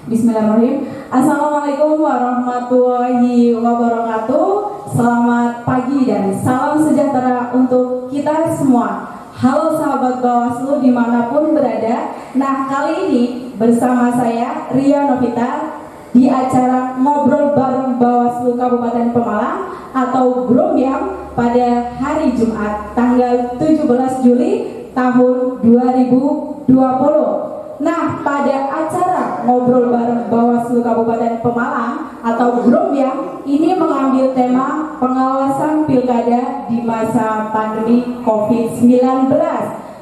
Bismillahirrahmanirrahim. Assalamualaikum warahmatullahi wabarakatuh. Selamat pagi dan salam sejahtera untuk kita semua. Halo sahabat Bawaslu dimanapun berada. Nah, kali ini bersama saya Ria Novita di acara Ngobrol Bareng Bawaslu Kabupaten Pemalang atau Grombyam pada hari Jumat tanggal 17 Juli tahun 2020. Nah, pada acara Ngobrol Bareng Bawaslu Kabupaten Pemalang atau Grombyam ini mengambil tema pengawasan pilkada di masa pandemi COVID-19.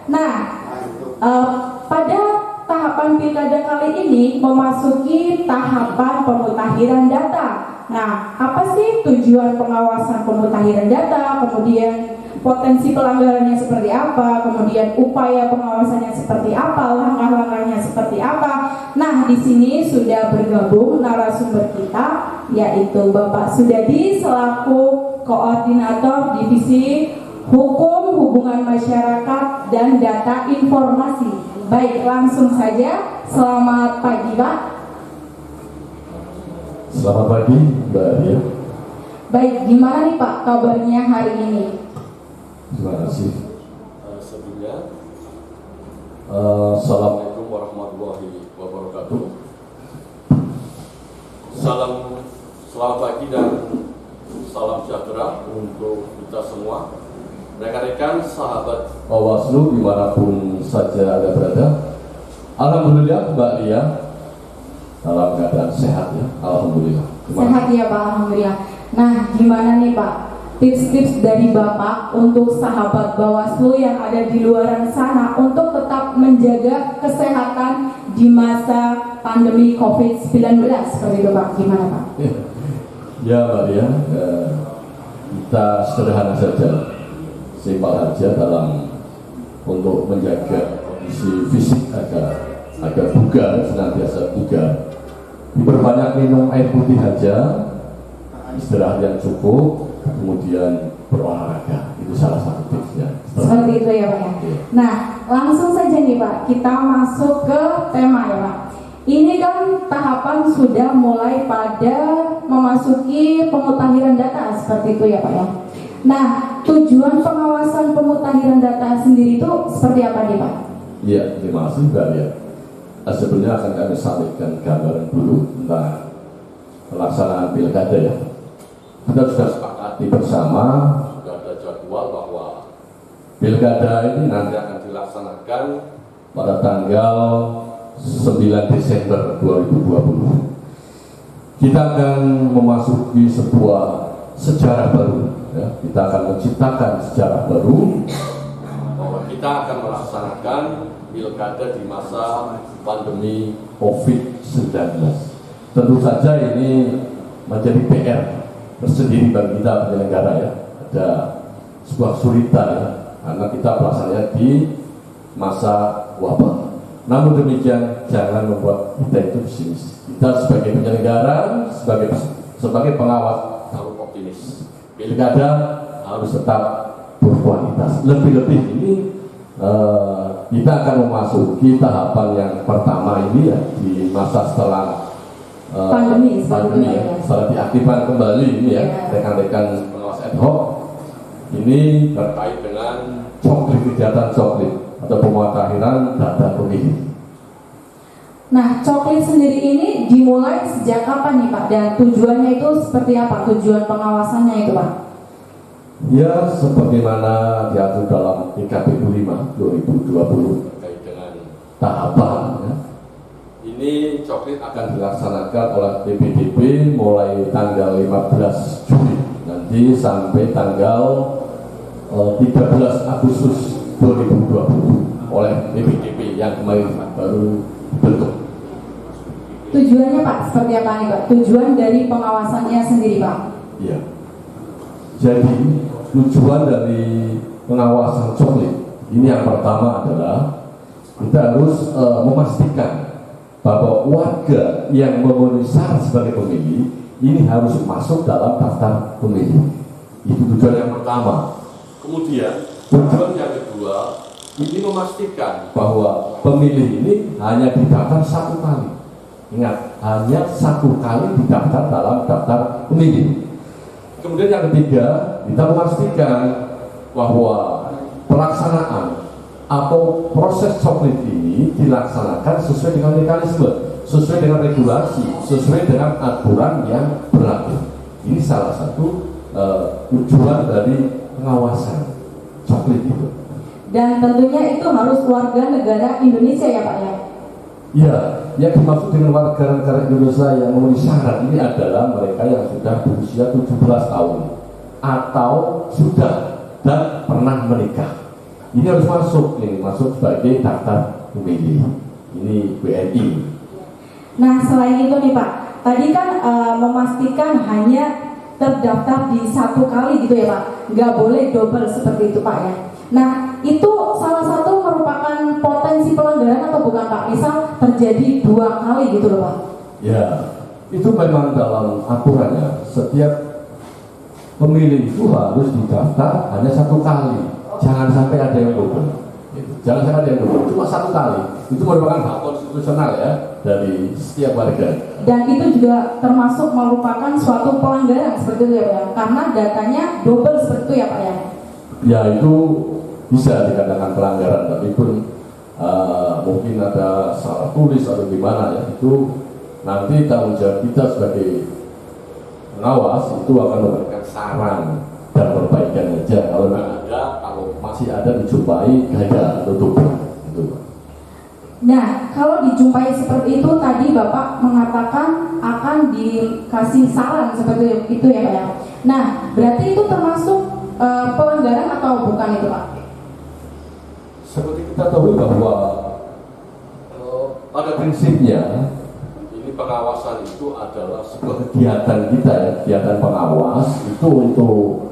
Nah, pada tahapan pilkada kali ini memasuki tahapan pemutahiran data. Nah, apa sih tujuan pengawasan pemutahiran data? Kemudian potensi pelanggarannya seperti apa, kemudian upaya pengawasannya seperti apa, langkah-langkahnya seperti apa. Nah, di sini sudah bergabung narasumber kita, yaitu Bapak Sudadi selaku Koordinator Divisi Hukum, Hubungan Masyarakat, dan Data Informasi. Baik, langsung saja. Selamat pagi, Pak. Selamat pagi, Mbak Ria. Baik, gimana nih Pak kabarnya hari ini? Terima kasih. Sebelumnya, Assalamualaikum warahmatullahi wabarakatuh. Selamat pagi dan salam sejahtera untuk kita semua. Rekan-rekan, sahabat Bawaslu dimanapun saja Anda berada. Alhamdulillah Mbak Ria dalam keadaan sehat ya. Alhamdulillah. Sehat ya Pak, Alhamdulillah. Nah, gimana nih Pak tips-tips dari Bapak untuk sahabat Bawaslu yang ada di luar sana untuk tetap menjaga kesehatan di masa pandemi COVID-19 seperti itu Pak, gimana Pak? Ya Mbak Ria, kita sederhana saja, simpel saja dalam untuk menjaga kondisi fisik agar bugar, senantiasa bugar. Diperbanyak minum air putih saja, istirahat yang cukup, kemudian berolahraga. Itu salah satu tipsnya. Seperti itu ya Pak ya. Nah, langsung saja nih Pak, kita masuk ke tema ya Pak. Ini kan tahapan sudah mulai pada memasuki pemutahiran data seperti itu ya Pak ya. Nah, tujuan pengawasan pemutahiran data sendiri itu seperti apa nih Pak? Iya, terima kasih Mbak Ria. Sebenarnya akan kami sampaikan gambaran dulu tentang pelaksanaan pilkada ya. Kita sudah sepakati bersama, sudah ada jadwal bahwa pilkada ini nanti akan dilaksanakan pada tanggal 9 Desember 2020. Kita akan memasuki sebuah sejarah baru ya. Kita akan menciptakan sejarah baru bahwa kita akan melaksanakan pilkada di masa pandemi COVID-19. Tentu saja ini menjadi PR tersendiri bagi kita penyelenggara ya. Ada sebuah kesulitan ya, karena kita pelaksananya di masa wabah. Namun demikian jangan membuat kita itu pesimis. Kita sebagai penyelenggara, sebagai pengawas harus optimis. Pilkada harus tetap berkualitas. Lebih-lebih ini kita akan memasuki tahapan yang pertama ini ya di masa setelah pandemi ya. Setelah diaktifkan kembali ini ya rekan-rekan pengawas ad hoc ini terkait dengan kegiatan coklit atau pemutahiran data pemilih. Nah, coklit sendiri ini dimulai sejak kapan nih Pak? Dan tujuannya itu seperti apa? Tujuan pengawasannya itu Pak? Ya, sebagaimana diatur dalam PKPU 5 2020 terkait dengan tahapan ya. Ini coklit akan dilaksanakan oleh PPDB mulai tanggal 15 Juli nanti sampai tanggal 13 Agustus 2020 oleh PPDB yang kemarin baru bentuk. Tujuannya Pak seperti apa nih Pak? Tujuan dari pengawasannya sendiri Pak? Iya. Jadi tujuan dari pengawasan coklit ini yang pertama adalah kita harus memastikan bahwa warga yang memenuhi syarat sebagai pemilih ini harus masuk dalam daftar pemilih. Itu tujuan yang pertama. kemudian tujuan yang kedua ini memastikan Bahwa pemilih ini hanya didaftar satu kali. Ingat, hanya 1 kali didaftar dalam daftar pemilih. Kemudian yang ketiga, kita memastikan bahwa pelaksanaan atau proses coklit ini dilaksanakan sesuai dengan mekanisme, sesuai dengan regulasi, sesuai dengan aturan yang berlaku. Ini salah satu tujuan dari pengawasan coklit itu. Dan tentunya itu harus warga negara Indonesia ya Pak ya? Ya, yang dimaksud dengan warga negara Indonesia yang memenuhi syarat ini adalah mereka yang sudah berusia 17 tahun atau sudah dan pernah menikah. Ini harus masuk sebagai daftar pemilih. Ini WNI. Nah selain itu nih Pak, tadi kan memastikan hanya terdaftar di 1 kali gitu ya Pak, nggak boleh double seperti itu Pak ya. Nah itu salah satu merupakan potensi pelanggaran atau bukan Pak? Misal terjadi 2 kali gitu loh Pak. Ya, itu memang dalam aturannya setiap pemilih itu harus didaftar hanya 1 kali. Jangan sampai ada yang double. Jangan sampai ada yang double. Cuma 1 kali. Itu merupakan hak konstitusional ya dari setiap warga. Dan itu juga termasuk merupakan suatu pelanggaran seperti itu ya Pak ya? Karena datanya double seperti itu ya Pak ya? Ya itu bisa dikatakan pelanggaran, tapi pun mungkin ada salah tulis atau gimana ya, itu nanti tanggung jawab kita sebagai pengawas itu akan memberikan saran dan perbaikan aja. Kalau ada, kalau masih ada dijumpai gaya tutupnya itu. Nah, kalau dijumpai seperti itu tadi Bapak mengatakan akan dikasih saran seperti itu ya Pak ya. Nah, berarti itu termasuk pelanggaran atau bukan itu Pak? Seperti kita tahu bahwa pada prinsipnya Ini pengawasan itu adalah sebuah kegiatan kita ya, kegiatan pengawas itu untuk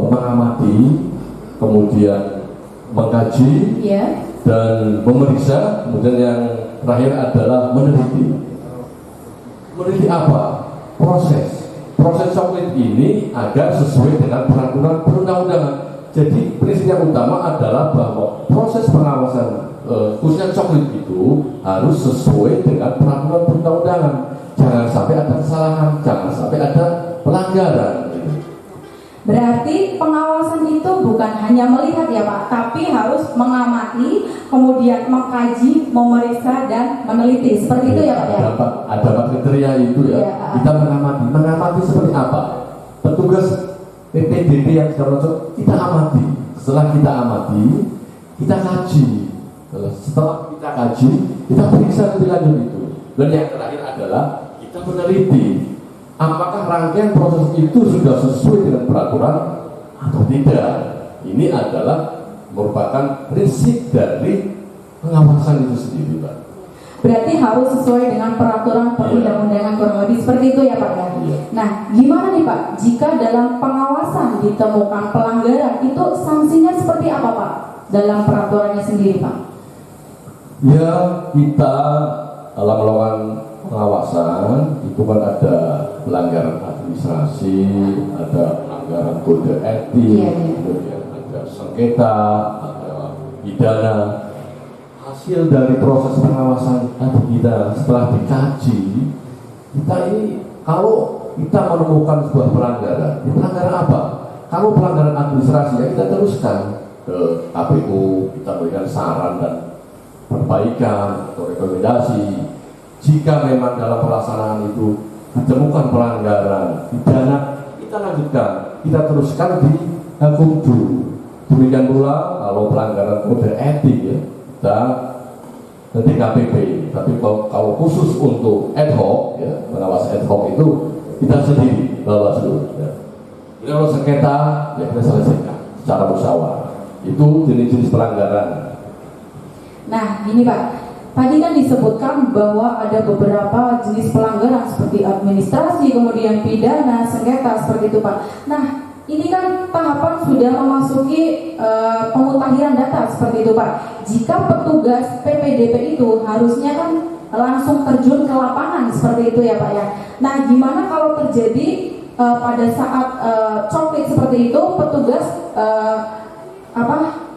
mengamati, kemudian mengkaji, Iya. dan memeriksa, kemudian yang terakhir adalah meneliti. Meneliti apa? Proses coklit ini agar sesuai dengan peraturan perundang-undangan. Jadi prinsip yang utama adalah bahwa proses pengawasan khususnya coklit itu harus sesuai dengan peraturan perundang-undangan. Jangan sampai ada kesalahan, jangan sampai ada pelanggaran. Berarti pengawasan itu bukan hanya melihat ya Pak, tapi harus mengamati, kemudian mengkaji, memeriksa dan meneliti. Seperti itu ya Pak ya? Ada kriteria itu ya. Kita mengamati seperti apa? Petugas PPDB yang sudah masuk kita amati. Setelah kita amati, kita kaji. Setelah kita kaji, kita periksa lebih lanjut itu. Dan yang terakhir adalah kita meneliti apakah rangkaian proses itu sudah sesuai dengan peraturan atau tidak. Ini adalah merupakan prinsip dari pengawasan itu sendiri, Pak. Berarti harus sesuai dengan peraturan perundang-undangan kurang lebih seperti itu ya Pak ya. Iya. Nah, gimana nih Pak? Jika dalam pengawasan ditemukan pelanggaran, itu sanksinya seperti apa Pak? Dalam peraturannya sendiri Pak? Ya, kita dalam melakukan pengawasan itu kan ada pelanggaran administrasi, ada pelanggaran kode etik, kemudian ada sengketa, ada pidana. Hasil dari proses pengawasan kita setelah dikaji, kita ini kalau kita menemukan sebuah pelanggaran, pelanggaran apa? Kalau pelanggaran administrasi ya kita teruskan ke KPU, kita berikan saran dan perbaikan atau rekomendasi. Jika memang dalam pelaksanaan itu ditemukan pelanggaran pidana, kita lanjutkan, kita teruskan di hukum dulu. Demikian pula kalau pelanggaran kode etik ya, kita ke DKPP. Tapi kalau khusus untuk ad hoc ya, pengawas ad hoc itu kita sendiri Bawaslu. Ya. Jadi kalau sengketa ya kita selesaikan secara musyawarah. Itu jenis-jenis pelanggaran. Nah, gini Pak. Tadi kan disebutkan bahwa ada beberapa jenis pelanggaran seperti administrasi, kemudian pidana, sengketa seperti itu Pak. Nah, ini kan tahapan sudah memasuki pemutahiran data seperti itu Pak. Jika petugas PPDB itu harusnya kan langsung terjun ke lapangan seperti itu ya Pak ya. Nah, gimana kalau terjadi pada saat coklit seperti itu petugas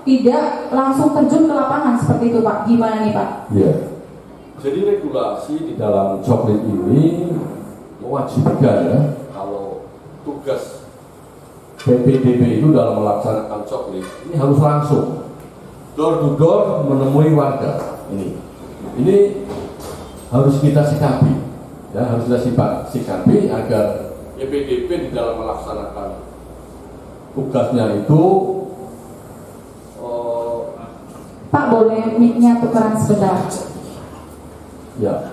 tidak langsung terjun ke lapangan seperti itu Pak? Gimana nih Pak? Ya, Jadi regulasi di dalam coklit ini mewajibkan ya, kalau tugas PPDB itu dalam melaksanakan coklit ini harus langsung door to door menemui warga. Ini harus kita sikapi, ya harus kita sikapi agar PPDB di dalam melaksanakan tugasnya itu. Pak, boleh mic-nya tukeran sebentar. Ya.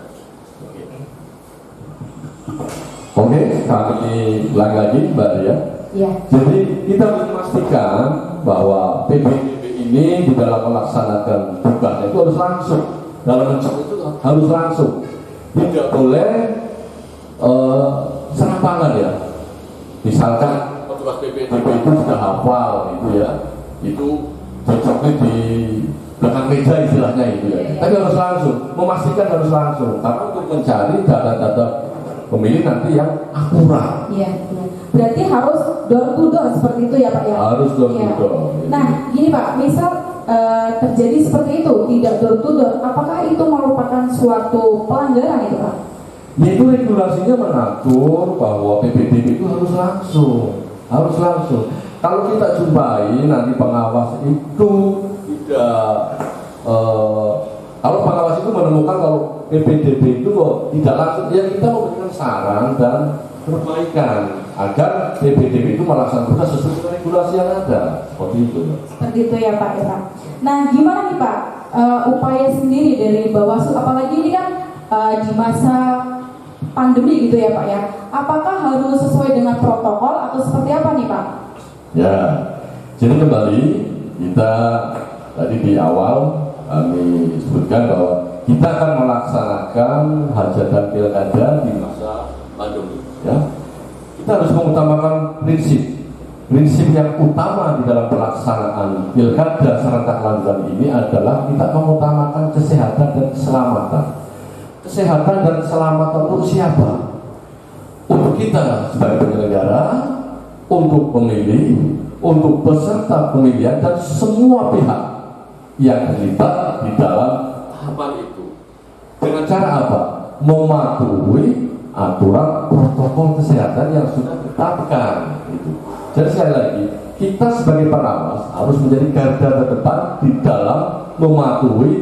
Oke, kami ulangi lagi Mbak Ria. Iya. Jadi kita harus memastikan bahwa PPDB ini di dalam melaksanakan tugasnya itu harus langsung. Dalam mencok itu harus langsung. Tidak boleh serampangan ya. Misalkan petugas PPDB PPDB itu sudah hafal gitu ya. Itu cocoknya di belakang meja istilahnya itu ya. Tapi harus langsung, memastikan harus langsung. Karena untuk mencari data-data pemilih nanti yang akurat. Iya, iya. Berarti harus door to door seperti itu ya Pak ya? Harus door to Iya. door. Nah, gini Pak, misal terjadi seperti itu, tidak door to door, apakah itu merupakan suatu pelanggaran itu Pak? Itu regulasinya mengatur bahwa PPDB itu harus langsung. Kalau kita jumpai nanti pengawas itu tidak, kalau pengawas itu menemukan kalau PPDB itu kok tidak langsung, ya kita memberikan saran dan perbaikan agar PPDB itu melaksanakan tugas sesuai dengan regulasi yang ada, seperti itu. Seperti itu ya Pak ya. Nah, gimana nih Pak upaya sendiri dari Bawaslu, apalagi ini kan di masa pandemi gitu ya Pak ya. Apakah harus sesuai dengan protokol atau seperti apa nih Pak? Ya, jadi kembali kita tadi di awal kami sebutkan bahwa kita akan melaksanakan hajatan pilkada di masa pandemi. ya. Kita harus mengutamakan prinsip yang utama di dalam pelaksanaan pilkada serentak lanjutan ini adalah kita mengutamakan kesehatan dan keselamatan. Kesehatan dan keselamatan untuk siapa? Untuk kita sebagai penyelenggara, untuk pemilih, untuk peserta pemilihan dan semua pihak yang terlibat di dalam Tahapan itu dengan cara apa? Mematuhi aturan protokol kesehatan yang sudah ditetapkan. Gitu. Jadi sekali lagi, kita sebagai pengawas harus menjadi garda terdepan di dalam mematuhi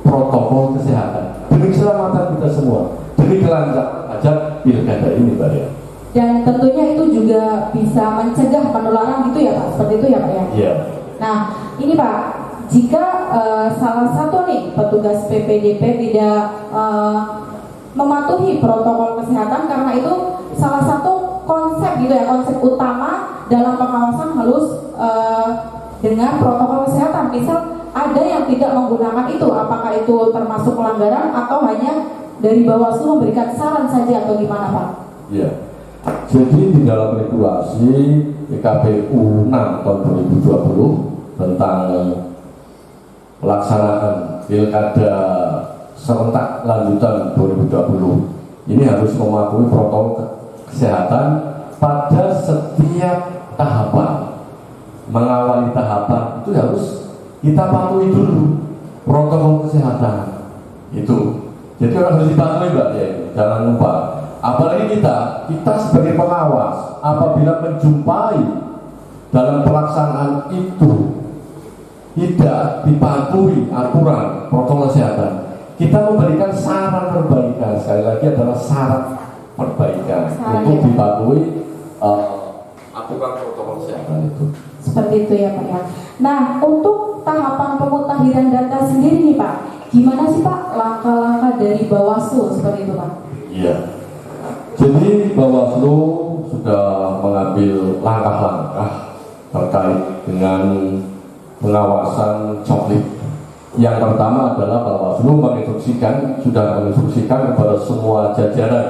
protokol kesehatan demi keselamatan kita semua, demi kelancaran hajat pilkada ini, Pak ya. Dan tentunya itu juga bisa mencegah penularan gitu ya Pak, seperti itu ya Pak ya. Iya. Nah, ini Pak, jika salah satu nih petugas PPDB tidak mematuhi protokol kesehatan, karena itu salah satu konsep gitu ya, konsep utama dalam pengawasan harus dengan protokol kesehatan. Misal ada yang tidak menggunakan itu, apakah itu termasuk pelanggaran atau hanya dari Bawaslu memberikan saran saja atau gimana Pak? Iya. Jadi di dalam regulasi PKPU 6 tahun 2020 tentang pelaksanaan pilkada serentak lanjutan 2020 ini harus mematuhi protokol kesehatan pada setiap tahapan. Mengawali tahapan itu harus kita patuhi dulu protokol kesehatan itu. Jadi harus dipatuhi Mbak ya, jangan lupa. Apalagi kita sebagai pengawas apabila menjumpai dalam pelaksanaan itu tidak dipatuhi aturan protokol kesehatan, kita memberikan saran perbaikan. Sekali lagi adalah saran perbaikan untuk dipatuhi aturan protokol kesehatan itu. Seperti itu ya Pak ya. Nah, untuk tahapan pemutahiran data sendiri nih Pak, gimana sih Pak langkah-langkah dari Bawaslu seperti itu Pak? Iya. Jadi Bawaslu sudah mengambil langkah-langkah terkait dengan pengawasan coklit. Yang pertama adalah Bawaslu sudah menginstruksikan kepada semua jajaran,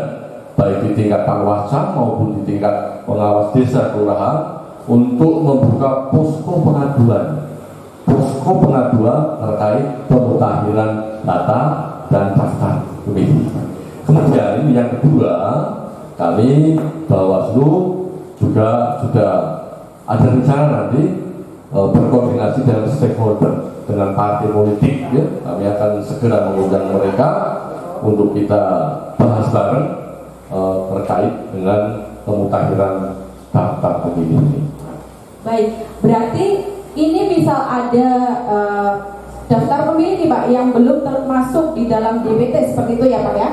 baik di tingkat Panwascam maupun di tingkat pengawas desa kelurahan, untuk membuka posko pengaduan terkait pemutahiran data dan daftar pemilih. Kemudian yang kedua, kami Bawaslu juga sudah ada rencana nanti berkoordinasi dengan stakeholder, dengan partai politik ya. Kami akan segera mengundang mereka untuk kita bahas bareng terkait dengan pemutakhiran daftar pemilih ini. Baik, berarti ini misal ada daftar pemilih nih Pak yang belum termasuk di dalam DPT seperti itu ya Pak ya.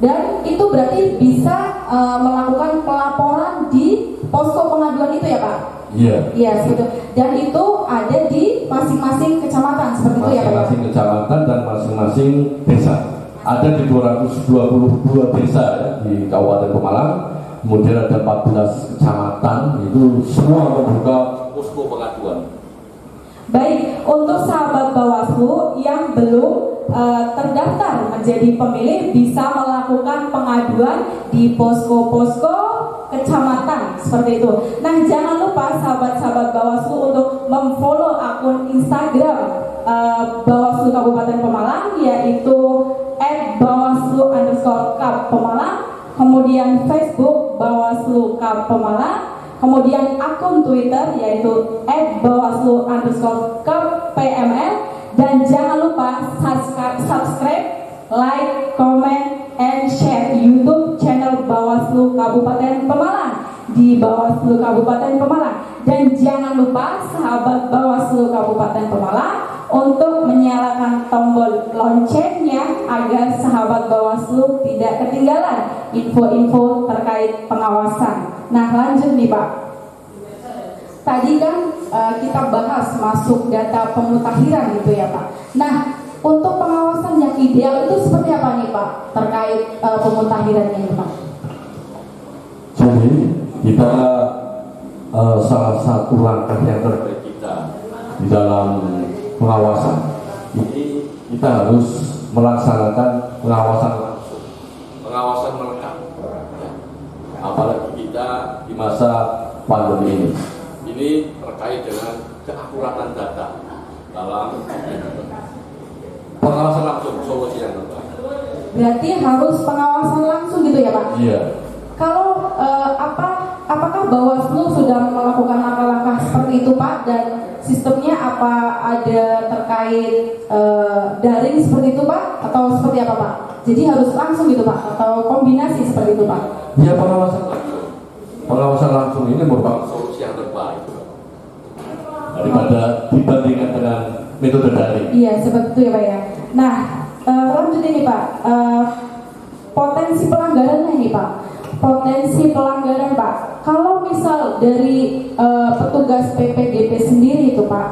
Dan itu berarti bisa melakukan pelaporan di posko pengaduan itu ya Pak? Iya. Iya, seperti itu. Dan itu ada di masing-masing kecamatan seperti itu ya Pak? Masing-masing kecamatan dan masing-masing desa. Ada di 222 desa ya, di Kabupaten Pemalang. Kemudian ada 14 kecamatan, itu semua membuka posko pengaduan. Baik, untuk sahabat Bawaslu yang belum terdaftar menjadi pemilih bisa melakukan pengaduan di posko-posko kecamatan seperti itu. Nah, jangan lupa sahabat-sahabat Bawaslu untuk memfollow akun Instagram Bawaslu Kabupaten Pemalang, yaitu @bawaslu_kap_pemalang, kemudian Facebook Bawaslu Kap Pemalang, kemudian akun Twitter yaitu @bawaslu_kap_pml, dan jangan lupa subscribe, like, comment, and share YouTube channel Bawaslu Kabupaten Pemalang di Bawaslu Kabupaten Pemalang. Dan jangan lupa sahabat Bawaslu Kabupaten Pemalang untuk menyalakan tombol loncengnya agar sahabat Bawaslu tidak ketinggalan info-info terkait pengawasan. Nah, lanjut nih Pak. Tadi kan kita bahas masuk data pemutakhiran gitu ya Pak. Nah, untuk pengawasan yang ideal itu seperti apa nih Pak terkait pemutakhiran ini Pak? Jadi kita salah satu langkah yang terbaik Kita di dalam pengawasan ini, kita harus melaksanakan pengawasan langsung, pengawasan melekat. apalagi kita di masa pandemi ini. Ini terkait dengan keakuratan data dalam pengawasan langsung, solusi yang terbaik. Berarti harus pengawasan langsung gitu ya Pak? Iya. Kalau apakah Bawaslu sudah melakukan langkah-langkah seperti itu Pak, dan sistemnya apa ada terkait daring seperti itu Pak, atau seperti apa Pak? Jadi harus langsung gitu Pak, atau kombinasi seperti itu Pak? Iya, pengawasan langsung. Pengawasan langsung ini merupakan Solusi yang terbaik. daripada dibandingkan dengan metode daring. Iya, seperti itu ya Pak ya. Nah, lanjut ini Pak, potensi pelanggarannya ini Pak. Potensi pelanggaran Pak, kalau misal dari petugas PPDP sendiri itu Pak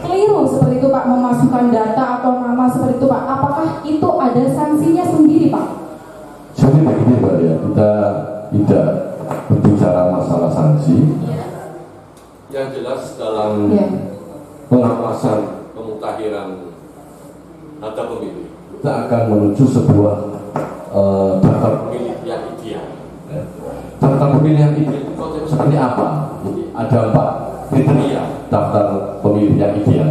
keliru seperti itu Pak, memasukkan data atau nama seperti itu Pak, apakah itu ada sanksinya sendiri Pak? Jadi begini Pak ya, kita tidak berbicara masalah sanksi. Yang jelas dalam Pengawasan pemutakhiran data pemilih, kita akan menuju sebuah daftar pemilih yang ideal. daftar pemilih yang ideal itu seperti apa? Jadi ada 4 kriteria daftar pemilih yang ideal.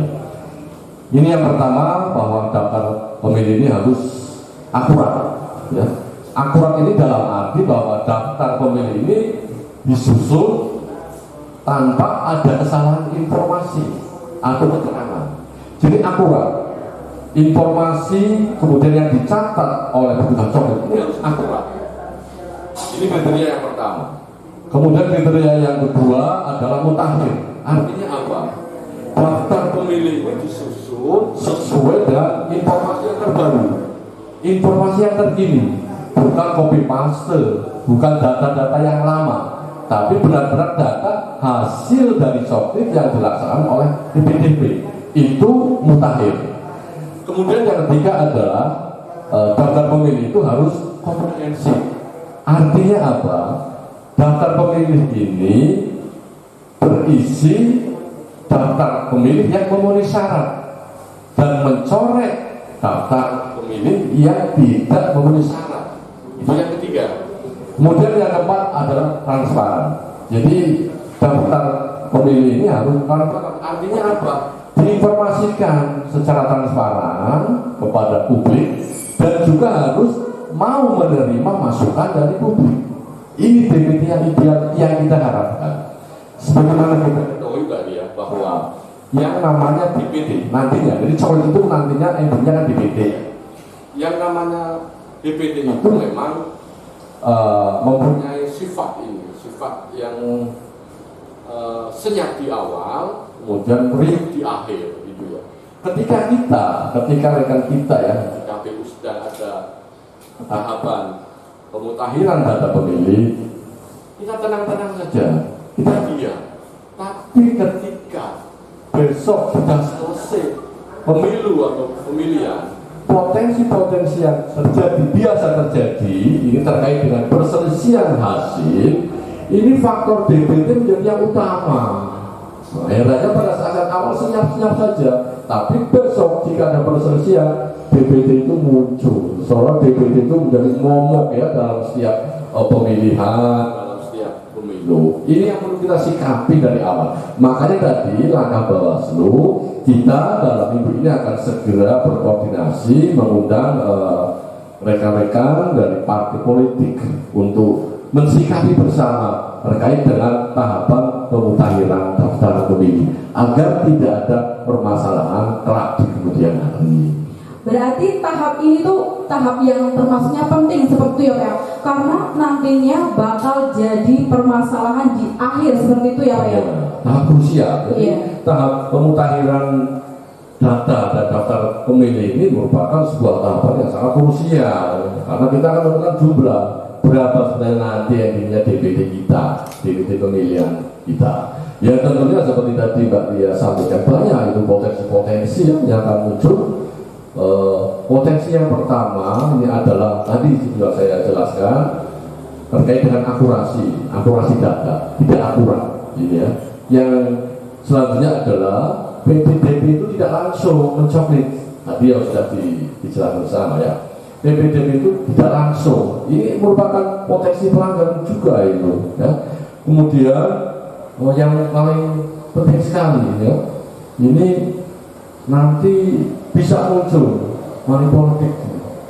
Ini yang pertama, bahwa daftar pemilih ini harus akurat. Ya. Akurat ini dalam arti bahwa daftar pemilih ini disusun tanpa ada kesalahan informasi atau keterangan. Jadi akurat. Informasi kemudian yang dicatat oleh petugas coklat ini harus akurat. Ini kriteria yang pertama. Kemudian kriteria yang kedua adalah mutakhir. Artinya apa? Daftar pemilih ini disusun sesuai dengan informasi yang terbaru, informasi yang terkini, bukan copy paste, bukan data-data yang lama, tapi benar-benar data hasil dari software yang dilaksanakan oleh PPDP. Itu mutakhir. Kemudian yang ketiga adalah daftar pemilih itu harus komprehensif. Artinya apa? Daftar pemilih ini berisi daftar pemilih yang memenuhi syarat dan mencoret daftar pemilih yang tidak memenuhi syarat. Itu yang ketiga. Kemudian yang keempat adalah transparan. Jadi daftar pemilih ini harus transparan. Artinya apa? Diinformasikan secara transparan kepada publik dan juga harus mau menerima masukan dari publik. Ini DPT yang ideal yang kita harapkan. Sebagaimana kita Ketahui tadi ya bahwa yang namanya DPT nantinya, jadi calon itu nantinya endingnya kan DPT. yang namanya DPD itu memang mempunyai sifat ini, sifat yang senyap di awal, kemudian riuh di akhir, gitu ya. Ketika rekan kita ya, Di KPU sedang ada tahapan pemutahiran data pemilih, kita tenang-tenang saja, ya, kita diam. Tapi ketika besok sudah selesai pemilu atau pemilihan, potensi-potensi yang biasa terjadi ini terkait dengan perselisihan hasil, ini faktor DPT menjadi yang utama. Akhirnya pada saat awal senyap-senyap saja, tapi besok jika ada perselisihan, DPT itu muncul. Soalnya DPT itu menjadi momok ya dalam setiap pemilihan, dalam setiap pemilu. Ini yang perlu kita sikapi dari awal. Makanya tadi langkah Bawaslu, kita dalam minggu ini akan segera berkoordinasi mengundang rekan-rekan dari partai politik untuk mensikapi bersama terkait dengan tahapan pemutahiran daftar pemilih agar tidak ada permasalahan kelak di kemudian hari. Berarti tahap ini tuh tahap yang termasuknya penting seperti itu ya Pak, karena nantinya bakal jadi permasalahan di akhir seperti itu ya Pak ya. Tahap krusial. Jadi Iya. tahap pemutahiran data dan daftar pemilih ini merupakan sebuah tahapan yang sangat krusial karena kita akan menentukan jumlah berapa sebenarnya nanti yang dimiliki DPD kita, DPD pemilihan kita. Ya tentunya seperti tadi Mbak Lia sampaikan, banyak itu potensi-potensi yang akan muncul. Potensi yang pertama ini adalah tadi juga saya jelaskan terkait dengan akurasi data tidak akurat, ini ya. Yang selanjutnya adalah PPDB itu tidak langsung mencoklit, tadi yang sudah dijelaskan bersama ya. PPDB itu tidak langsung, ini merupakan potensi pelanggaran juga itu ya. Kemudian yang paling penting sekali ya, ini nanti bisa muncul money politik,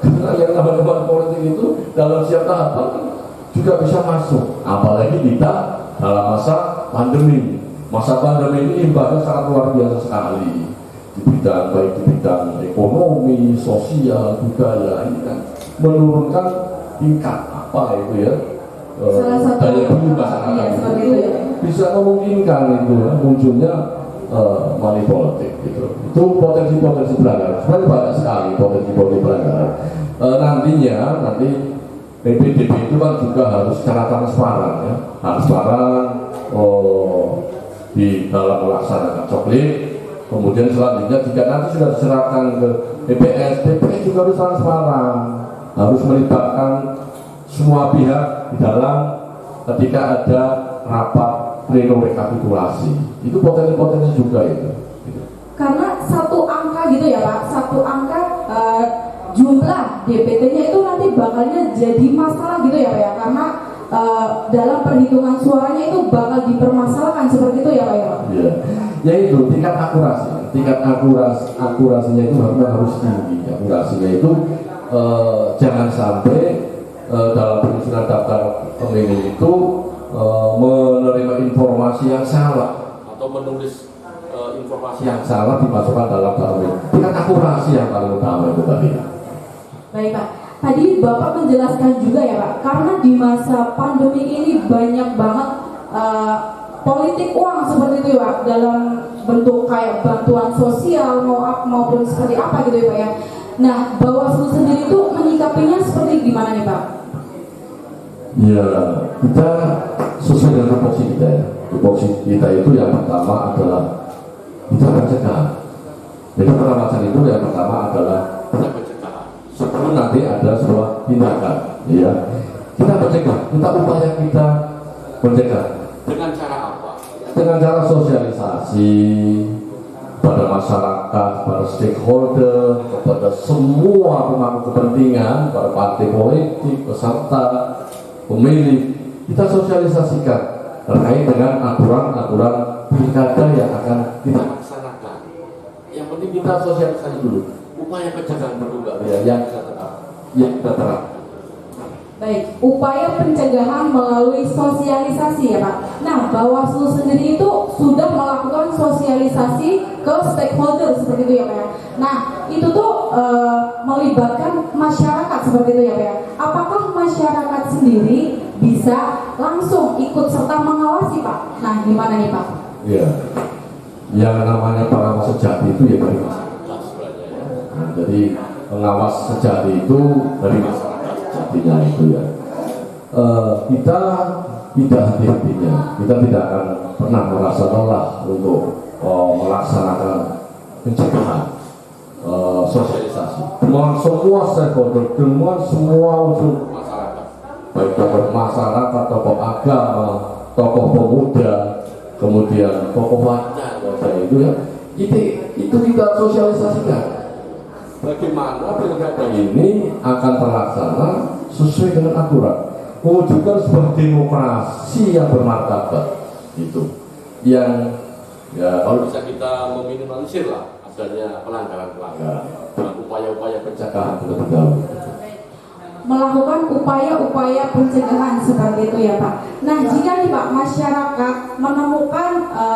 karena yang namanya money politik itu dalam setiap tahapan juga bisa masuk, apalagi kita dalam masa pandemi. Masa pandemi ini imbasnya sangat luar biasa sekali di bidang, baik di bidang ekonomi, sosial, budaya, ini kan menurunkan tingkat apa itu ya, Salah satu daya beli masyarakat iya, itu seperti itu ya. bisa memungkinkan itu ya, munculnya money politik gitu. Itu potensi-potensi pelanggaran. Sebenarnya banyak sekali potensi-potensi pelanggaran. Nanti PPDB itu kan juga harus secara transparan ya, transparan di dalam melaksanakan coklit. Kemudian selanjutnya jika nanti sudah diserahkan ke BPS juga harus transparan, harus melibatkan semua pihak di dalam ketika ada rapat pleno rekapitulasi. Itu potensi-potensi juga itu. Karena satu angka gitu ya Pak, satu angka jumlah DPT-nya itu nanti bakalnya jadi masalah gitu ya Pak ya, karena dalam perhitungan suaranya itu bakal dipermasalahkan seperti itu ya Pak ya. Ya, yaitu tingkat akurasinya itu harus tinggi. Akurasinya itu jangan sampai dalam penyusunan daftar pemilih itu menerima informasi yang salah atau menulis informasi yang salah dimasukkan dalam daftar pemilih. Tingkat akurasi yang paling utama itu tadi. Baik Pak, tadi Bapak menjelaskan juga ya Pak, karena di masa pandemi ini banyak banget politik uang seperti itu ya Pak, dalam bentuk kayak bantuan sosial maupun seperti apa gitu ya Pak ya. Nah, Bawaslu sendiri itu menyikapinya seperti gimana nih Pak? Ya, kita sesuai dengan tupoksi kita ya. Tupoksi kita itu yang pertama adalah kita mencegah. Jadi pengawasan itu yang pertama adalah sebelum nanti ada sebuah tindakan, ya kita mencegah, kita upaya kita mencegah dengan cara apa? dengan cara sosialisasi pada masyarakat, pada stakeholder, kepada semua pemangku kepentingan, pada partai politik, peserta pemilih, kita sosialisasikan terkait dengan aturan-aturan pilkada yang akan kita laksanakan. Yang penting kita sosialisasi dulu. Upaya pencegahan perlu Mbak Ria yang kita terapkan. Baik, upaya pencegahan melalui sosialisasi ya Pak. Nah, Bawaslu sendiri itu sudah melakukan sosialisasi ke stakeholder seperti itu ya Pak. Nah, itu tuh melibatkan masyarakat seperti itu ya Pak ya. Apakah masyarakat sendiri bisa langsung ikut serta mengawasi Pak? Nah gimana nih Pak? Ya, yang namanya pengawas sejati itu ya dari masyarakat sebenarnya ya. Nah, jadi pengawas sejati itu dari masyarakat sejatinya itu ya. Kita tidak henti-hentinya, kita tidak akan pernah merasa lelah untuk melaksanakan pencegahan, sosialisasi dengan semua stakeholder, dengan semua unsur masyarakat, baik tokoh masyarakat, tokoh agama, tokoh pemuda, kemudian tokoh wanita itu ya, itu kita sosialisasikan bagaimana pilkada ini akan terlaksana sesuai dengan aturan, mewujudkan sebuah demokrasi yang bermartabat itu yang ya kalau bisa kita meminimalisir lah adanya pelanggaran-pelanggaran dengan upaya-upaya pencegahan terlebih dahulu. Melakukan upaya-upaya pencegahan seperti itu ya Pak. Nah jika nih Pak masyarakat menemukan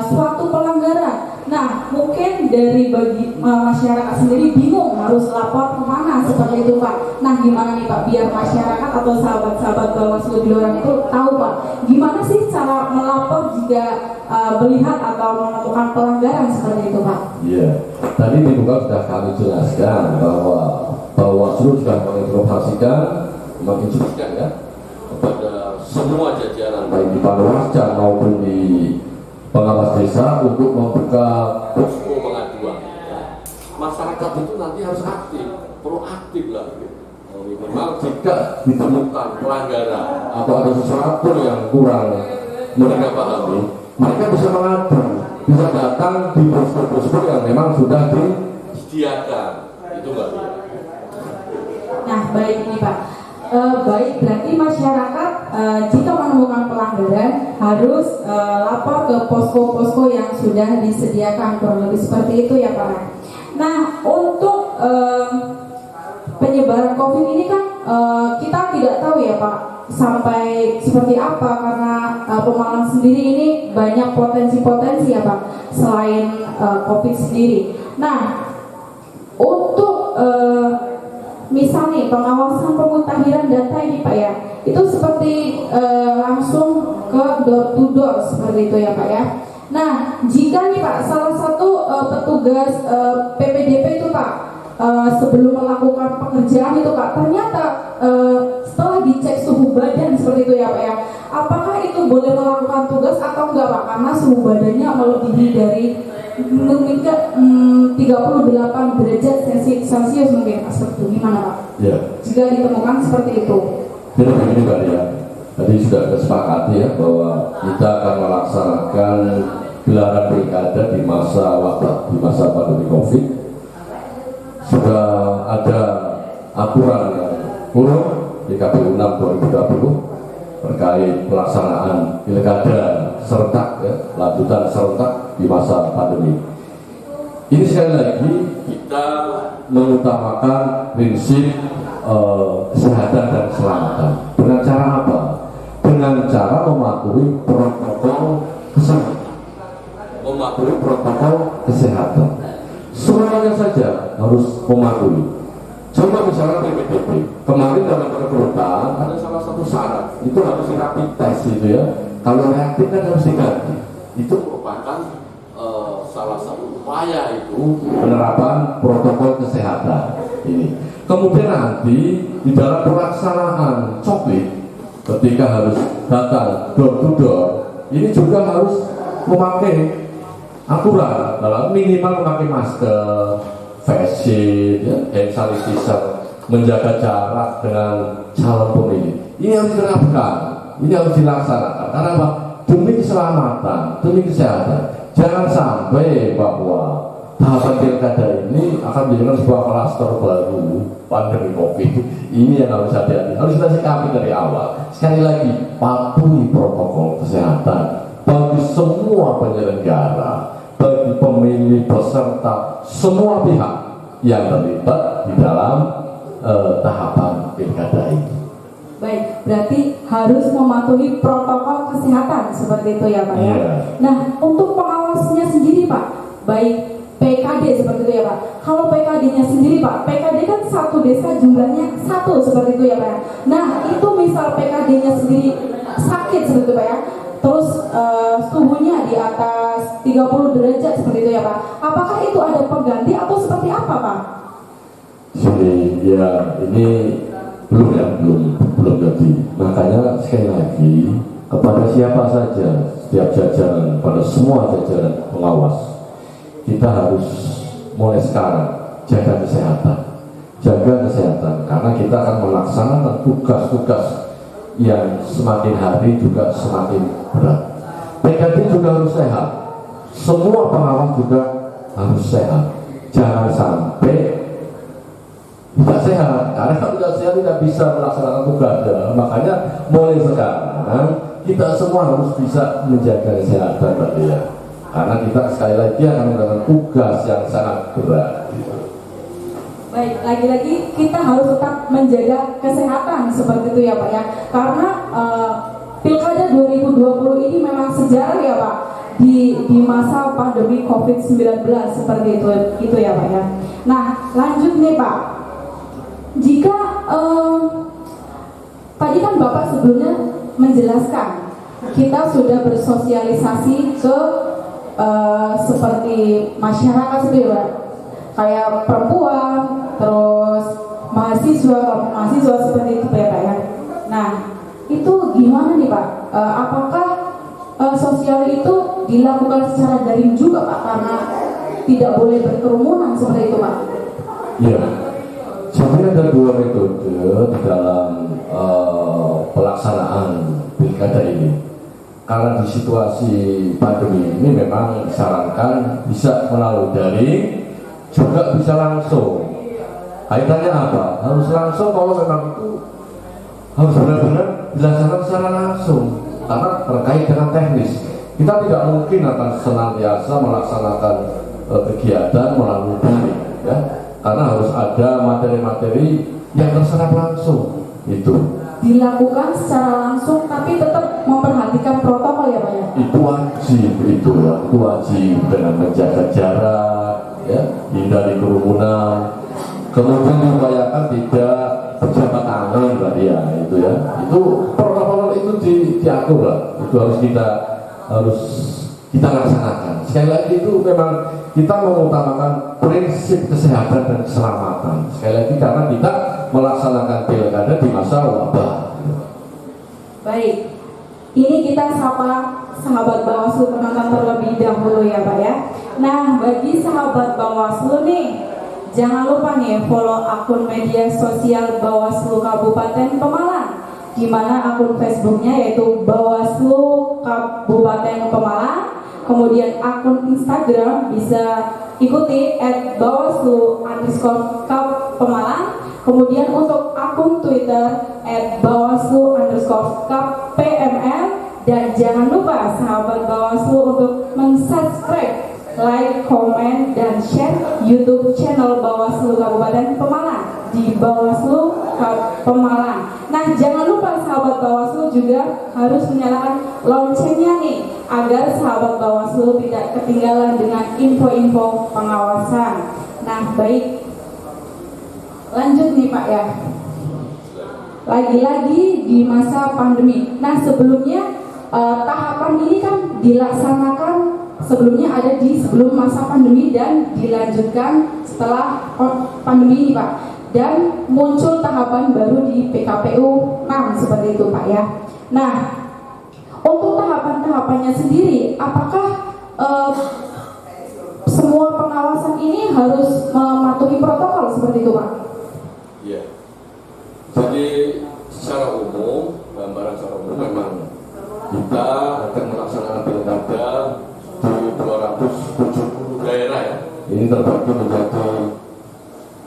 suatu pelanggaran, nah mungkin dari bagi masyarakat sendiri bingung harus lapor kemana seperti itu Pak. Nah gimana nih Pak biar masyarakat atau sahabat-sahabat Bawaslu di luar itu tahu Pak, gimana sih cara melapor jika melihat atau menemukan pelanggaran seperti itu Pak? Iya, tadi di buka sudah kami jelaskan bahwa Bawaslu sudah menginstruksikan ya kepada semua jajaran baik di Panwascam maupun di pengawas desa untuk membuka posko pengaduan. Masyarakat itu nanti harus aktif, proaktif lah. Minimal jika ditemukan pelanggaran atau ada sesuatu yang kurang mereka pahami, mereka bisa mengadu, bisa datang di posko-posko yang memang sudah disediakan. Itu Mbak. Nah baik ini Pak, baik berarti masyarakat jika menemukan pelanggaran harus lapor ke posko-posko yang sudah disediakan kurang lebih seperti itu ya Pak. Nah untuk penyebaran COVID ini kan kita tidak tahu ya Pak sampai seperti apa karena Pemalang sendiri ini banyak potensi-potensi ya Pak selain COVID sendiri. Nah untuk misalnya pengawasan pemutahiran data ini Pak ya, itu seperti langsung ke door to door seperti itu ya Pak ya. Nah jika nih Pak salah satu petugas PPDP itu Pak sebelum melakukan pekerjaan itu Pak ternyata setelah dicek suhu badan seperti itu ya Pak ya, apakah itu boleh melakukan tugas atau enggak Pak karena suhu badannya melebihi dari meningkat 38 derajat Celcius mungkin seperti itu, gimana Pak? Ya. Jika ditemukan seperti itu. Jadi begini Pak ya, tadi sudah kesepakati ya bahwa kita akan melaksanakan gelaran pilkada di masa wabah, di masa pandemi COVID. Sudah ada aturan yang kurang di KPU 6 2020 terkait pelaksanaan pilkada serentak ya, lanjutan serentak di masa pandemi. Ini sekali lagi kita mengutamakan prinsip kesehatan dan keselamatan. Dengan cara apa? Dengan cara mematuhi protokol kesehatan. Mematuhi protokol kesehatan. Semuanya saja harus mematuhi. Coba misalnya PPDB, kemarin dalam perekrutan ada salah satu syarat, itu harus rapid test itu ya. Kalau reaktif kan harus diganti. Itu merupakan salah satu upaya itu penerapan protokol kesehatan ini. Kemudian nanti di dalam pelaksanaan coklit ketika harus datang door to door, ini juga harus memakai aturan dalam minimal memakai masker, face shield, ya, hand sanitizer, menjaga jarak dengan calon pemilih. Ini harus diterapkan, ini harus dilaksanakan. Karena apa? Demi keselamatan, demi kesehatan. Jangan sampai bahwa tahapan pilkada ini akan menjadikan sebuah klaster baru pandemi COVID. Ini yang harus hati-hati, harus kita sikapi dari awal. Sekali lagi, patuhi protokol kesehatan bagi semua penyelenggara, bagi pemilih, peserta, semua pihak yang terlibat di dalam tahapan pilkada ini. Baik, berarti harus mematuhi protokol kesehatan seperti itu ya Pak ya. Yeah. Nah, untuk pengawasnya sendiri Pak, baik PKD seperti itu ya Pak. Kalau PKD-nya sendiri Pak, PKD kan satu desa jumlahnya satu seperti itu ya Pak. Nah itu misal PKD-nya sendiri sakit seperti itu Pak ya, terus suhunya di atas 30 derajat seperti itu ya Pak, apakah itu ada pengganti atau seperti apa Pak? Jadi ya ini belum jadi. Makanya sekali lagi kepada siapa saja, setiap jajaran, pada semua jajaran pengawas, kita harus mulai sekarang jaga kesehatan karena kita akan melaksanakan tugas-tugas yang semakin hari juga semakin berat. PKD juga harus sehat, semua pengawas juga harus sehat, jangan sampai tidak sehat, karena kalau tidak sehat tidak bisa melaksanakan tugas ya. Makanya mulai sekarang kita semua harus bisa menjaga kesehatan Pak ya. Karena kita sekali lagi akan melakukan tugas yang sangat berat. Baik, lagi-lagi kita harus tetap menjaga kesehatan seperti itu ya Pak ya. Karena Pilkada 2020 ini memang sejarah ya Pak di masa pandemi COVID-19 seperti itu ya Pak ya. Nah, lanjut nih Pak. Jika tadi kan Bapak sebelumnya menjelaskan kita sudah bersosialisasi ke seperti masyarakat seperti Pak, kayak perempuan, terus mahasiswa seperti itu ya Pak ya. Nah itu gimana nih Pak? Apakah sosial itu dilakukan secara daring juga Pak, karena tidak boleh berkerumunan seperti itu Pak? Iya, sebenarnya ada dua metode di dalam pelaksanaan pilkada ini. Karena di situasi pandemi ini memang disarankan bisa melalui daring, juga bisa langsung. Kaitannya apa? Harus langsung kalau memang itu harus benar-benar dilaksanakan secara langsung karena terkait dengan teknis. Kita tidak mungkin akan senantiasa melaksanakan kegiatan melalui daring ya, karena harus ada materi-materi yang terserap langsung itu. Dilakukan secara langsung tapi tetap memperhatikan protokol ya Pak ya? Itu wajib itu wajib dengan menjaga jarak ya, hindari kerumunan, kemudian diupayakan tidak berjabat tangan berarti ya itu ya, itu protokol itu diatur lah, itu harus kita laksanakan. Sekali lagi itu memang kita mengutamakan prinsip kesehatan dan keselamatan. Sekali lagi karena kita melaksanakan pilkada di masa wabah. Baik, ini kita sapa sahabat Bawaslu penonton terlebih dahulu ya Pak ya. Nah bagi sahabat Bawaslu nih, jangan lupa nih follow akun media sosial Bawaslu Kabupaten Pemalang, di mana akun Facebooknya yaitu Bawaslu Kabupaten Pemalang. Kemudian akun Instagram bisa ikuti @bawaslu_Pemalang. Kemudian untuk akun Twitter @bawaslu_KPML. Dan jangan lupa sahabat Bawaslu untuk mensubscribe, like, komen, dan share YouTube channel Bawaslu Kabupaten Pemalang di Bawaslu Pemalang. Nah jangan lupa sahabat Bawaslu juga harus menyalakan loncengnya nih, agar sahabat Bawaslu tidak ketinggalan dengan info-info pengawasan. Nah baik, lanjut nih Pak ya. Lagi-lagi di masa pandemi. Nah sebelumnya tahapan ini kan dilaksanakan sebelumnya ada di sebelum masa pandemi dan dilanjutkan setelah pandemi ini Pak. Dan muncul tahapan baru di PKPU 6 seperti itu Pak ya. Nah untuk tahapan-tahapannya sendiri, apakah semua pengawasan ini harus mematuhi protokol seperti itu Pak? Iya. Jadi secara umum, gambaran secara umum memang kita akan melaksanakan pilkada di 270 daerah ya. Ini terbagi menjadi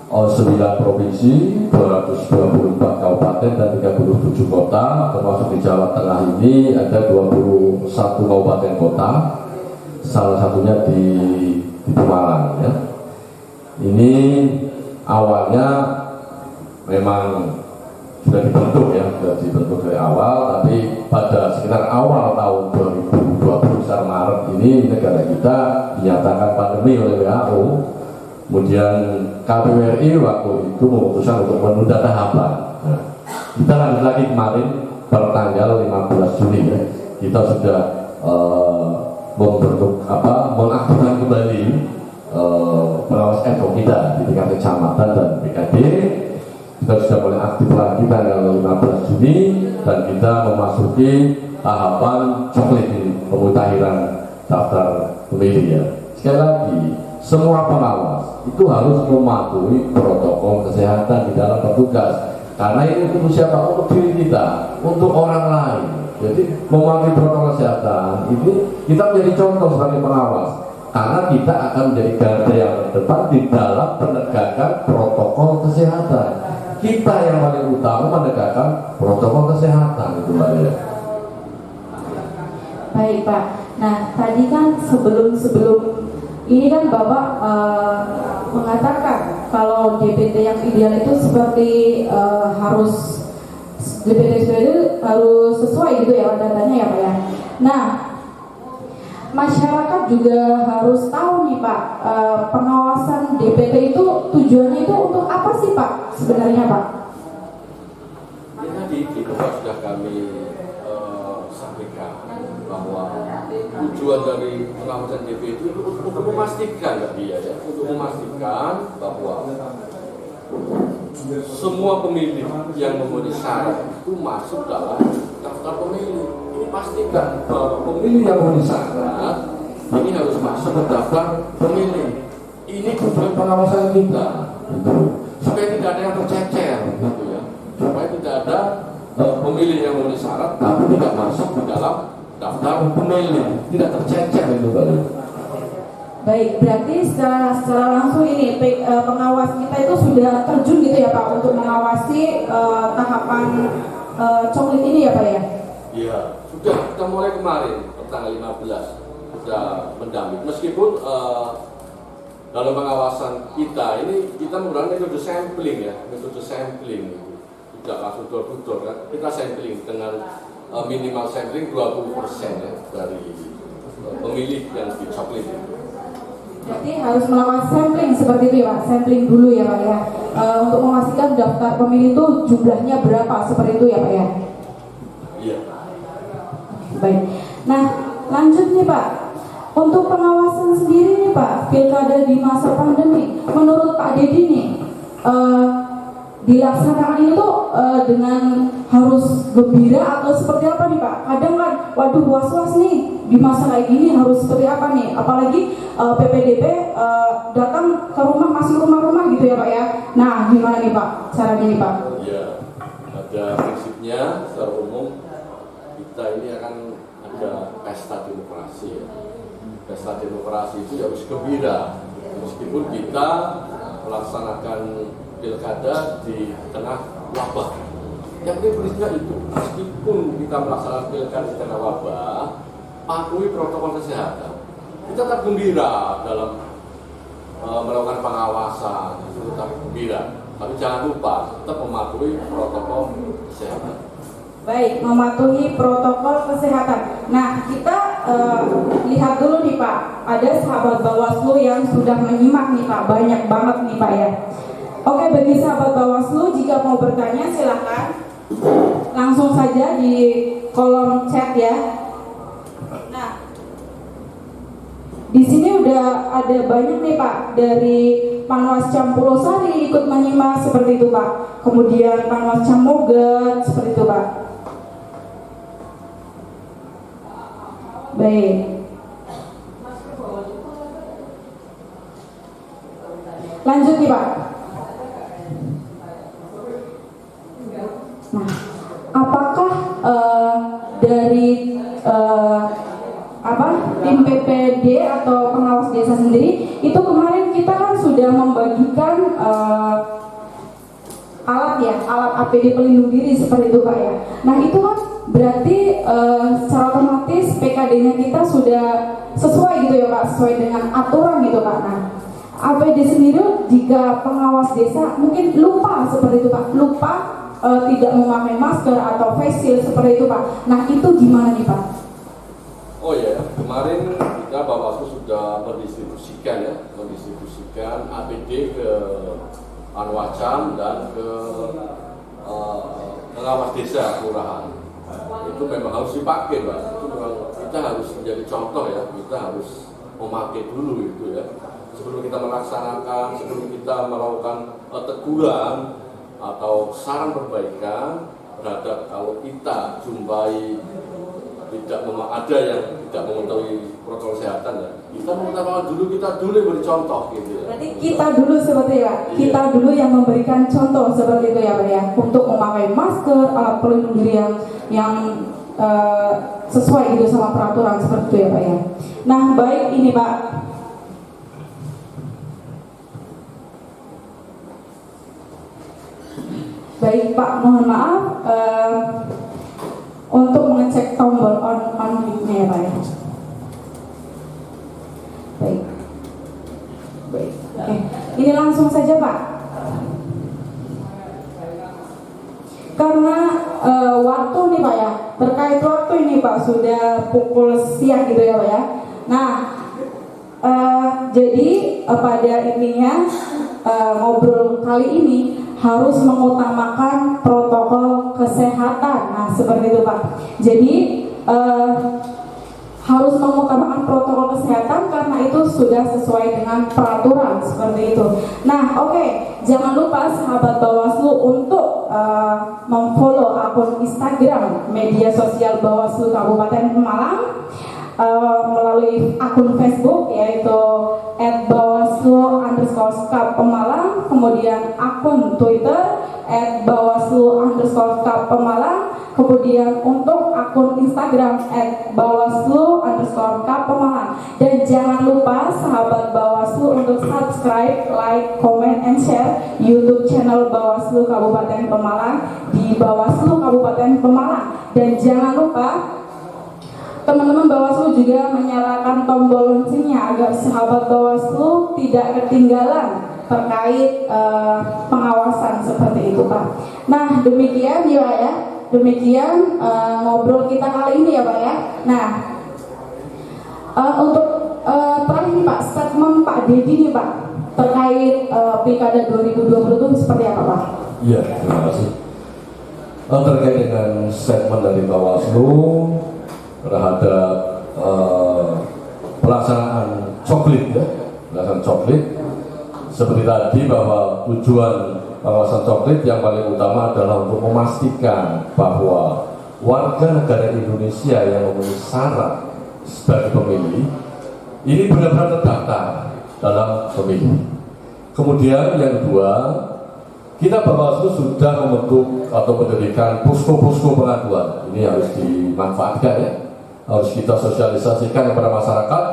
9 provinsi, 224 kabupaten dan 37 kota, termasuk di Jawa Tengah ini ada 21 kabupaten kota, salah satunya di Pemalang ya. Ini awalnya memang sudah dibentuk dari awal, tapi pada sekitar awal tahun 2020 sekitar Maret ini negara kita dinyatakan pandemi didalami oleh WHO. Kemudian KPWRI waktu itu memutuskan untuk menunda tahapan. Nah, kita lanjut lagi kemarin pertanggal 15 Juni ya, kita sudah mengaktifkan kembali pengawas ad hoc kita di tingkat kecamatan dan BKD. Kita sudah mulai aktif lagi tanggal 15 Juni dan kita memasuki tahapan coklit pemutahiran daftar pemilih ya. Sekali lagi, semua pengawas itu harus mematuhi protokol kesehatan di dalam bertugas. Karena ini untuk siapa? Untuk diri kita, untuk orang lain. Jadi mematuhi protokol kesehatan itu kita menjadi contoh sebagai pengawas. Karena kita akan menjadi garda yang terdepan di dalam penegakan protokol kesehatan. Kita yang paling utama menegakkan protokol kesehatan itu Mbak ya. Baik Pak. Nah tadi kan sebelum ini kan Bapak mengatakan kalau DPT yang ideal itu seperti harus DPT itu harus sesuai gitu ya datanya ya Pak ya. Nah masyarakat juga harus tahu nih Pak, pengawasan DPT itu tujuannya itu untuk apa sih Pak sebenarnya Pak? Ya tadi di tempat sudah kami sampaikan bahwa tujuan dari pengawasan DPT itu untuk memastikan ya, untuk memastikan bahwa semua pemilih yang memenuhi syarat itu masuk dalam daftar pemilih. Ini pastikan bahwa pemilih yang memenuhi syarat ini harus masuk ke daftar pemilih. Ini tujuan pengawasan kita, gitu. Supaya tidak ada yang tercecer, gitu ya. Supaya tidak ada pemilih yang memenuhi syarat tapi tidak masuk ke dalam daftar pemilih, tidak tercecer itu Pak. Baik, berarti secara langsung ini pengawas kita itu sudah terjun gitu ya Pak untuk mengawasi tahapan coklit ini ya Pak ya? Iya, sudah kita mulai kemarin tanggal 15 sudah mendamping. Meskipun dalam pengawasan kita ini kita menggunakan metode sampling ya, metode sampling itu tidak langsung door to door kan, kita sampling dengan minimal sampling 20% ya dari pemilih yang dicoklit itu. Berarti harus melakukan sampling seperti itu ya Pak, sampling dulu ya Pak ya, untuk memastikan daftar pemilih itu jumlahnya berapa seperti itu ya Pak ya? Iya. Baik, nah lanjut nih Pak, untuk pengawasan sendiri nih Pak, pilkada di masa pandemi, menurut Pak Dedi nih, dilaksanakan ini tuh dengan harus gembira atau seperti apa nih Pak? Kadang kan, waduh was-was nih di masa kayak gini harus seperti apa nih? Apalagi PPDB datang ke rumah, masih rumah-rumah gitu ya Pak ya? Nah gimana nih Pak caranya nih Pak? Ya, pada prinsipnya secara umum kita ini akan ada pesta demokrasi ya. Pesta demokrasi itu harus gembira meskipun kita melaksanakan pilkada di tengah wabah. Yang prinsipnya itu, meskipun kita melaksanakan pilkada di tengah wabah, patuhi protokol kesehatan. Kita tetap gembira dalam melakukan pengawasan, itu tetap gembira. Tapi jangan lupa tetap mematuhi protokol kesehatan. Baik, mematuhi protokol kesehatan. Nah, kita lihat dulu nih Pak, ada sahabat Bawaslu yang sudah menyimak nih Pak, banyak banget nih Pak ya. Oke, bagi sahabat Bawaslu jika mau bertanya silahkan langsung saja di kolom chat ya. Nah, di sini udah ada banyak nih Pak dari Panwascam Pulau Sari ikut menyimak seperti itu Pak. Kemudian Panwascam Mogot seperti itu Pak. Baik. Lanjut nih Pak. Nah, apakah dari tim PPD atau pengawas desa sendiri itu kemarin kita kan sudah membagikan alat APD pelindung diri seperti itu Pak ya. Nah itu kan berarti secara otomatis PKD-nya kita sudah sesuai gitu ya Pak, sesuai dengan aturan gitu Pak. Nah APD sendiri jika pengawas desa mungkin lupa seperti itu Pak, lupa tidak memakai masker atau face shield seperti itu Pak. Nah itu gimana nih Pak? Oh ya, kemarin kita Bawaslu sudah mendistribusikan mendistribusikan APD ke Panwascam dan ke pengawas desa kelurahan. Itu memang harus dipakai, Pak. Itu memang kita harus menjadi contoh ya. Kita harus memakai dulu itu ya. Sebelum kita melaksanakan, sebelum kita melakukan teguran atau saran perbaikan terhadap kalau kita jumpai ada yang tidak mengetahui protokol kesehatan ya, kita mengutamakan dulu, kita dulu yang beri contoh gitu ya. Berarti kita dulu seperti ya, kita dulu yang memberikan contoh seperti itu ya Pak ya, untuk memakai masker, alat pelindung diri yang sesuai gitu sama peraturan seperti itu ya Pak ya. Nah baik ini Pak, baik Pak, mohon maaf untuk mengecek tombol on mic-nya ya Pak ya. Baik, baik, oke. Ini langsung saja Pak. Karena waktu nih Pak ya, terkait waktu ini Pak sudah pukul siang gitu ya Pak ya. Nah, jadi pada intinya ngobrol kali ini harus mengutamakan protokol kesehatan. Nah, seperti itu Pak. Jadi harus mengutamakan protokol kesehatan karena itu sudah sesuai dengan peraturan seperti itu. Nah, oke, jangan lupa sahabat Bawaslu untuk memfollow akun Instagram media sosial Bawaslu Kabupaten Pemalang, melalui akun Facebook yaitu @bawaslu_Pemalang, kemudian akun Twitter @bawaslu_Pemalang, kemudian untuk akun Instagram @bawaslu_Pemalang. Dan jangan lupa sahabat Bawaslu untuk subscribe, like, comment, and share YouTube channel Bawaslu Kabupaten Pemalang di Bawaslu Kabupaten Pemalang. Dan jangan lupa teman-teman Bawaslu juga menyalakan tombol loncengnya agar sahabat Bawaslu tidak ketinggalan terkait pengawasan seperti itu Pak. Nah demikian ya Pak ya, demikian ngobrol kita kali ini ya Pak ya. Nah untuk terakhir Pak, statement Pak Dedi nih Pak terkait Pilkada 2020 itu seperti apa Pak? Iya, terima kasih. Terkait dengan statement dari Bawaslu terhadap pelaksanaan coklit ya, pelaksanaan coklit seperti tadi bahwa tujuan pengawasan coklit yang paling utama adalah untuk memastikan bahwa warga negara Indonesia yang memenuhi syarat sebagai pemilih ini benar-benar terdaftar dalam pemilu. Kemudian yang kedua, kita Bawaslu sudah membentuk atau mendirikan posko-posko pengaduan. Ini harus dimanfaatkan ya, harus kita sosialisasikan kepada masyarakat.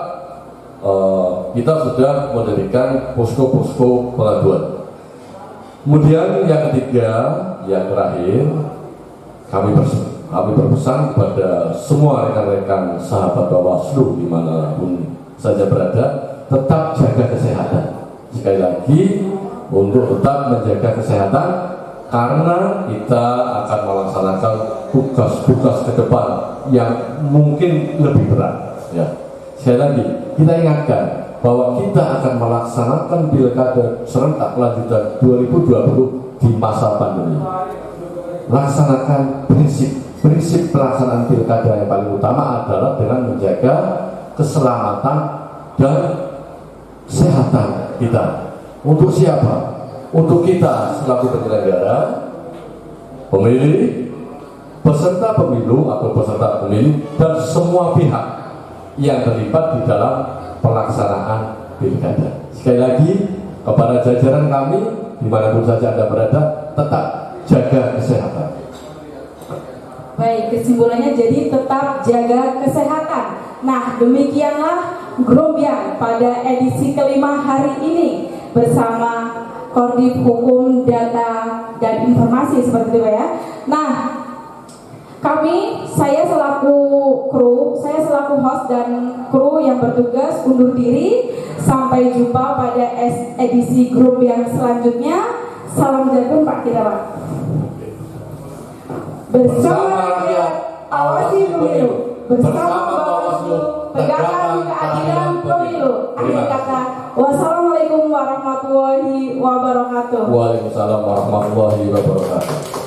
Kita sudah mendirikan posko-posko pengaduan. Kemudian yang ketiga, yang terakhir, kami berpesan kepada semua rekan-rekan sahabat Bawaslu dimanapun saja berada, tetap jaga kesehatan. Sekali lagi, untuk tetap menjaga kesehatan karena kita akan melaksanakan tugas-tugas ke depan yang mungkin lebih berat ya. Sekali lagi kita ingatkan bahwa kita akan melaksanakan pilkada serentak lanjutan 2020 di masa pandemi. Laksanakan prinsip pelaksanaan pilkada yang paling utama adalah dengan menjaga keselamatan dan kesehatan kita. Untuk siapa? Untuk kita selaku penyelenggara, pemilih, peserta pemilu atau peserta pemilih, dan semua pihak yang terlibat di dalam pelaksanaan pilkada. Sekali lagi, kepada jajaran kami, dimanapun saja Anda berada, tetap jaga kesehatan. Baik, kesimpulannya jadi tetap jaga kesehatan. Nah, demikianlah Grombyang pada edisi kelima hari ini bersama Koordinat Hukum, Data, dan Informasi seperti itu ya. Nah, saya selaku host dan kru yang bertugas undur diri. Sampai jumpa pada edisi Grombyang selanjutnya. Salam jagung Pak kita Pak. Bersama rakyat, awasi pemilu. Bersama Bawaslu, tegakkan keadilan pemilu. Akhir kata, Wassalamualaikum warahmatullahi wabarakatuh. Waalaikumsalam warahmatullahi wabarakatuh.